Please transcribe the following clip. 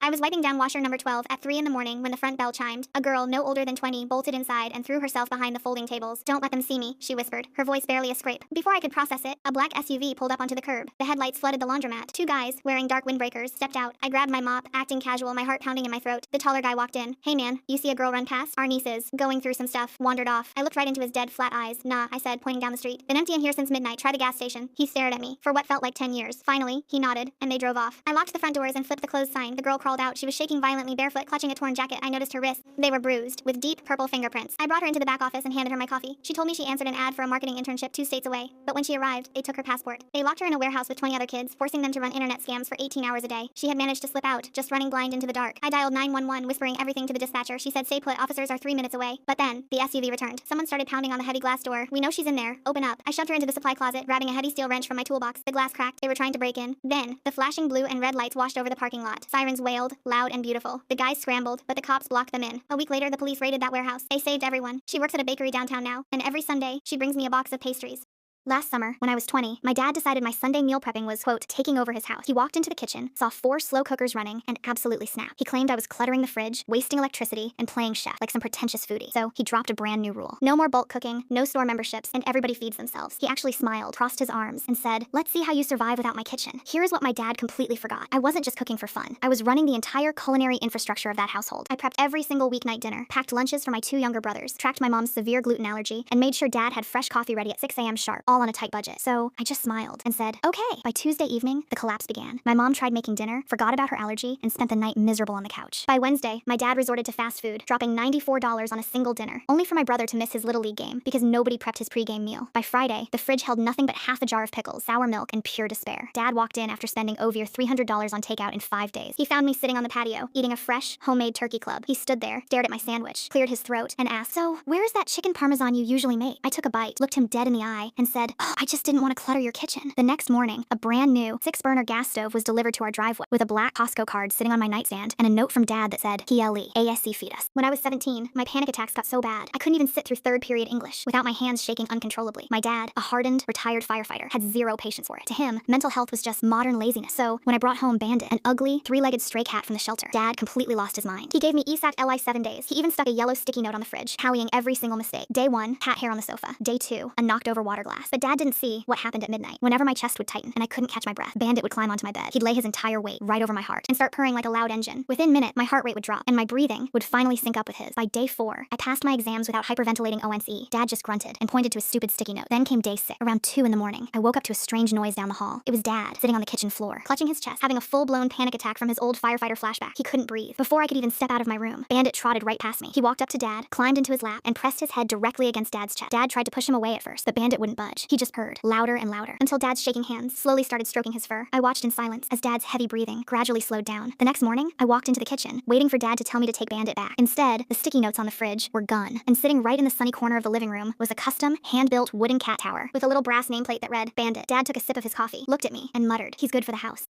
I was wiping down washer number 12 at 3 in the morning when the front bell chimed. A girl no older than 20 bolted inside and threw herself behind the folding tables. "Don't let them see me," she whispered, her voice barely a scrape. Before I could process it, a black SUV pulled up onto the curb. The headlights flooded the laundromat. Two guys, wearing dark windbreakers, stepped out. I grabbed my mop, acting casual, my heart pounding in my throat. The taller guy walked in. "Hey man, you see a girl run past? Our niece is going through some stuff." Wandered off. I looked right into his dead, flat eyes. "Nah," I said, pointing down the street. "Been empty in here since midnight. Try the gas station." He stared at me for what felt like 10 years. Finally, he nodded, and they drove off. I locked the front doors and flipped the closed sign. The girl crawled out. She was shaking violently, barefoot, clutching a torn jacket. I noticed her wrists. They were bruised, with deep purple fingerprints. I brought her into the back office and handed her my coffee. She told me she answered an ad for a marketing internship 2 states away. But when she arrived, they took her passport. They locked her in a warehouse with 20 other kids, forcing them to run internet scams for 18 hours a day. She had managed to slip out, just running blind into the dark. I dialed 911, whispering everything to the dispatcher. She said, "Stay put, officers are 3 minutes away." But then, the SUV returned. Someone started pounding on the heavy glass door. "We know she's in there. Open up." I shoved her into the supply closet, grabbing a heavy steel wrench from my toolbox. The glass cracked. They were trying to break in. Then, the flashing blue and red lights washed over the parking lot. Sirens wailed, loud and beautiful. The guys scrambled, but the cops blocked them in. A week later, the police raided that warehouse. They saved everyone. She works at a bakery downtown now, and every Sunday, she brings me a box of pastries. Last summer, when I was 20, my dad decided my Sunday meal prepping was, quote, taking over his house. He walked into the kitchen, saw 4 slow cookers running, and absolutely snapped. He claimed I was cluttering the fridge, wasting electricity, and playing chef like some pretentious foodie. So he dropped a brand new rule. No more bulk cooking, no store memberships, and everybody feeds themselves. He actually smiled, crossed his arms, and said, "Let's see how you survive without my kitchen." Here's what my dad completely forgot. I wasn't just cooking for fun. I was running the entire culinary infrastructure of that household. I prepped every single weeknight dinner, packed lunches for my 2 younger brothers, tracked my mom's severe gluten allergy, and made sure dad had fresh coffee ready at 6 a.m. sharp, all on a tight budget. So I just smiled and said, "Okay." By Tuesday evening, the collapse began. My mom tried making dinner, forgot about her allergy, and spent the night miserable on the couch. By Wednesday, my dad resorted to fast food, dropping $94 on a single dinner, only for my brother to miss his Little League game because nobody prepped his pregame meal. By Friday, the fridge held nothing but half a jar of pickles, sour milk, and pure despair. Dad walked in after spending over $300 on takeout in 5 days. He found me sitting on the patio, eating a fresh, homemade turkey club. He stood there, stared at my sandwich, cleared his throat, and asked, "So, where's that chicken parmesan you usually make?" I took a bite, looked him dead in the eye, and said, "Oh, I just didn't want to clutter your kitchen." The next morning, a brand new 6-burner gas stove was delivered to our driveway with a black Costco card sitting on my nightstand and a note from dad that said, "PLE, ASC feed us." When I was 17, my panic attacks got so bad, I couldn't even sit through 3rd period English without my hands shaking uncontrollably. My dad, a hardened, retired firefighter, had zero patience for it. To him, mental health was just modern laziness. So when I brought home Bandit, an ugly, 3-legged stray cat from the shelter, dad completely lost his mind. He gave me ESAT LI 7 days. He even stuck a yellow sticky note on the fridge, tallying every single mistake. Day 1, cat hair on the sofa. Day 2, a knocked over water glass. But dad didn't see what happened at midnight. Whenever my chest would tighten and I couldn't catch my breath, Bandit would climb onto my bed. He'd lay his entire weight right over my heart and start purring like a loud engine. Within minute, my heart rate would drop and my breathing would finally sync up with his. By day 4, I passed my exams without hyperventilating ONC. Dad just grunted and pointed to a stupid sticky note. Then came day 6. Around 2 in the morning, I woke up to a strange noise down the hall. It was Dad, sitting on the kitchen floor, clutching his chest, having a full-blown panic attack from his old firefighter flashback. He couldn't breathe. Before I could even step out of my room, Bandit trotted right past me. He walked up to Dad, climbed into his lap, and pressed his head directly against Dad's chest. Dad tried to push him away at first, but Bandit wouldn't budge. He just purred, louder and louder, until Dad's shaking hands slowly started stroking his fur. I watched in silence as Dad's heavy breathing gradually slowed down. The next morning, I walked into the kitchen, waiting for Dad to tell me to take Bandit back. Instead, the sticky notes on the fridge were gone, and sitting right in the sunny corner of the living room was a custom, hand-built wooden cat tower with a little brass nameplate that read, "Bandit." Dad took a sip of his coffee, looked at me, and muttered, "He's good for the house."